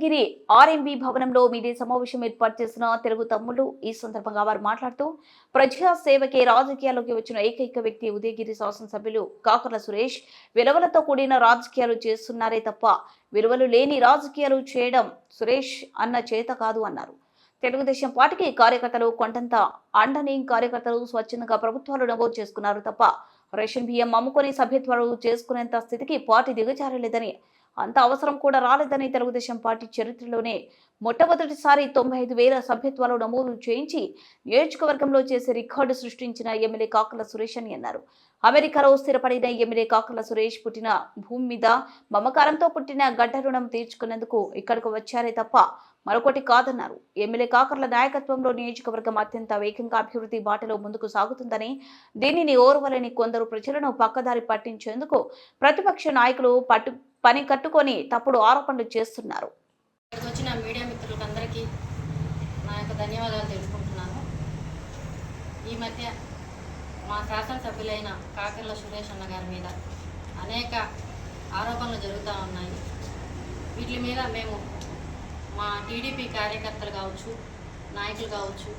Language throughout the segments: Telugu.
ఉదయగిరి ఆర్ఎంబీ భవనంలో మీడియా సమావేశం ఏర్పాటు చేసిన తెలుగు తమ్ముళ్లు. ఈ సందర్భంగా వారు మాట్లాడుతూ ప్రజా సేవకే రాజకీయాల్లోకి వచ్చిన ఏకైక వ్యక్తి ఉదయగిరి శాసనసభ్యులు కాకర్ల సురేష్. విలువలతో కూడిన రాజకీయాలు చేస్తున్నారే తప్ప విలువలు లేని రాజకీయాలు చేయడం సురేష్ అన్న చేత కాదు అన్నారు. తెలుగుదేశం పార్టీకి కార్యకర్తలు కొండంత అండని కార్యకర్తలు స్వచ్ఛందంగా ప్రభుత్వాలు నమోదు చేసుకున్నారు తప్ప రేషన్ బియ్యం అమ్ముకొని సభ్యత్వాలు చేసుకునేంత స్థితికి పార్టీ దిగజారలేదని, అంత అవసరం కూడా రాలేదని తెలుగుదేశం పార్టీ చరిత్రలోనే మొట్టమొదటిసారి 95,000 సభ్యత్వాలు నమోదు చేయించి నియోజకవర్గంలో చేసే రికార్డు సృష్టించిన ఎమ్మెల్యే కాకర్ల సురేష్ అని అన్నారు. అమెరికాలో స్థిరపడిన ఎమ్మెల్యే కాకర్ల సురేష్ పుట్టిన భూమి మీద మమకారంతో పుట్టిన గడ్డ రుణం తీర్చుకునేందుకు ఇక్కడకు వచ్చారే తప్ప మరొకటి కాదన్నారు. ఎమ్మెల్యే కాకర్ల నాయకత్వంలో నియోజకవర్గం అత్యంత వేగంగా అభివృద్ధి బాటలో ముందుకు సాగుతుందని, దీనిని ఓర్వలేని కొందరు ప్రజలను పక్కదారి పట్టించేందుకు ప్రతిపక్ష నాయకులు పని కట్టుకొని తప్పుడు ఆరోపణలు చేస్తున్నారు. వచ్చిన మీడియా మిత్రులందరికీ నా యొక్క ధన్యవాదాలు తెలుసుకుంటున్నాను. ఈ మధ్య మా శాసనసభ్యులైన కాకర్ల సురేష్ అన్న గారి మీద అనేక ఆరోపణలు జరుగుతూ ఉన్నాయి. వీటి మీద మేము మా టీడీపీ కార్యకర్తలు కావచ్చు, నాయకులు కావచ్చు,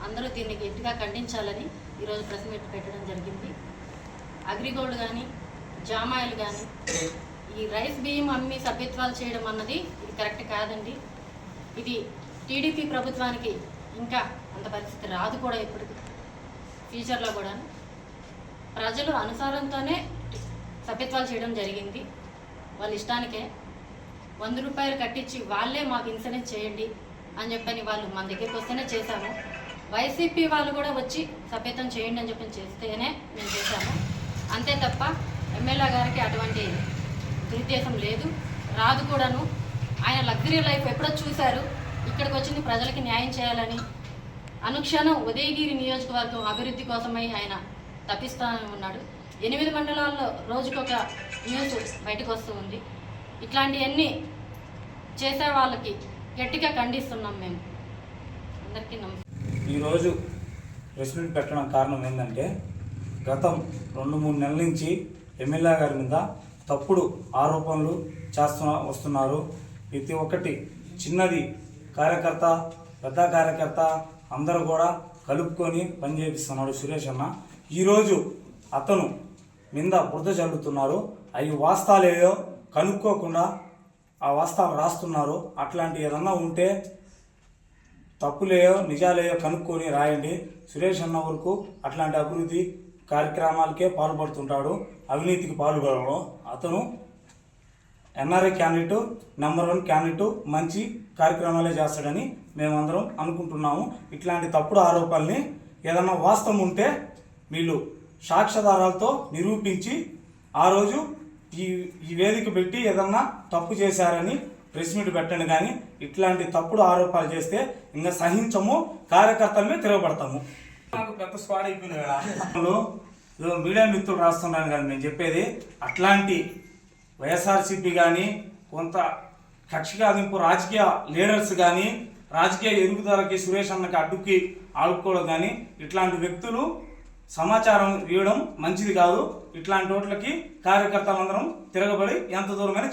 అందరూ దీన్ని గట్టిగా ఖండించాలని ఈరోజు ప్రెస్ మీట్ పెట్టడం జరిగింది. అగ్రిగోల్డ్ కానీ, జామాయిల్ కానీ, ఈ రైస్ బియ్యం అమ్మి సభ్యత్వాలు చేయడం అన్నది ఇది కరెక్ట్ కాదండి. ఇది టీడీపీ ప్రభుత్వానికి ఇంకా అంత పరిస్థితి రాదు కూడా, ఇప్పటికి ఫ్యూచర్లో కూడా ప్రజలు అనుసారంతోనే సభ్యత్వాలు చేయడం జరిగింది. వాళ్ళ ఇష్టానికే 100 రూపాయలు కట్టించి వాళ్ళే మాకు ఇన్సూరెన్స్ చేయండి అని చెప్పని వాళ్ళు మన దగ్గరికి వస్తేనే చేశాము. వైసీపీ వాళ్ళు కూడా వచ్చి సభ్యత్వం చేయండి అని చెప్పని చేస్తేనే మేము చేశాము. అంతే తప్ప ఎమ్మెల్యే గారికి అటువంటి దురుద్దేశం లేదు, రాదు కూడాను. ఆయన లగ్జరీ లైఫ్ ఎప్పుడో చూశారు. ఇక్కడికి వచ్చింది ప్రజలకి న్యాయం చేయాలని, అనుక్షణం ఉదయగిరి నియోజకవర్గం అభివృద్ధి కోసమై ఆయన తప్పిస్తూ ఉన్నాడు. 8 మండలాల్లో రోజుకొక న్యూస్ బయటకు వస్తూ ఉంది. ఇట్లాంటివన్నీ చేసే వాళ్ళకి గట్టిగా ఖండిస్తున్నాం మేము. అందరికీ నమస్కారం. ఈరోజు ప్రెస్ మీట్ పెట్టడం కారణం ఏంటంటే, గతం 2-3 నెలల నుంచి ఎమ్మెల్యే గారి మీద తప్పుడు ఆరోపణలు వస్తున్నారు. ప్రతి ఒక్కటి చిన్నది కార్యకర్త, పెద్ద కార్యకర్త అందరూ కూడా కలుపుకొని పనిచేపిస్తున్నాడు సురేష్ అన్న. ఈరోజు అతను మీద బురద చల్లుతున్నారు. అవి వాస్తవాలేయో కనుక్కోకుండా ఆ వాస్తవాలు రాస్తున్నారు. అట్లాంటి ఏదన్నా ఉంటే తప్పులేయో నిజాలేయో కనుక్కొని రాయండి. సురేష్ అన్న వరకు అట్లాంటి అభివృద్ధి కార్యక్రమాలకే పాల్పడుతుంటాడు, అవినీతికి పాల్గొనడం. అతను ఎన్ఆర్ఐ క్యాండిడేటు, నంబర్ 1 క్యాండిడేటు, మంచి కార్యక్రమాలే చేస్తాడని మేమందరం అనుకుంటున్నాము. ఇట్లాంటి తప్పుడు ఆరోపణల్ని ఏదన్నా వాస్తవం ఉంటే వీళ్ళు సాక్ష్యాధారాలతో నిరూపించి ఆ రోజు ఈ వేదిక పెట్టి ఏదన్నా తప్పు చేశారని ప్రెస్ మీట్ పెట్టండి. కానీ ఇట్లాంటి తప్పుడు ఆరోపణలు చేస్తే ఇంకా సహించము, కార్యకర్తలమే తిరగబడతాము. నాకు పెద్ద స్క్వాడ్ అయిపోయినా మీడియా మిత్రులు రాస్తున్నాను కానీ నేను చెప్పేది, అట్లాంటి వైఎస్ఆర్సీపీ కానీ, కొంత కక్షిగాదింపు రాజకీయ లీడర్స్ కానీ, రాజకీయ ఎరుగుదలకి సురేష్ అన్నకి అడ్డుకి ఆడుకోవడం కానీ, ఇట్లాంటి వ్యక్తులు సమాచారం ఇవ్వడం మంచిది కాదు. ఇట్లాంటి వాటికి కార్యకర్తలందరం తిరగబడి ఎంత దూరమైన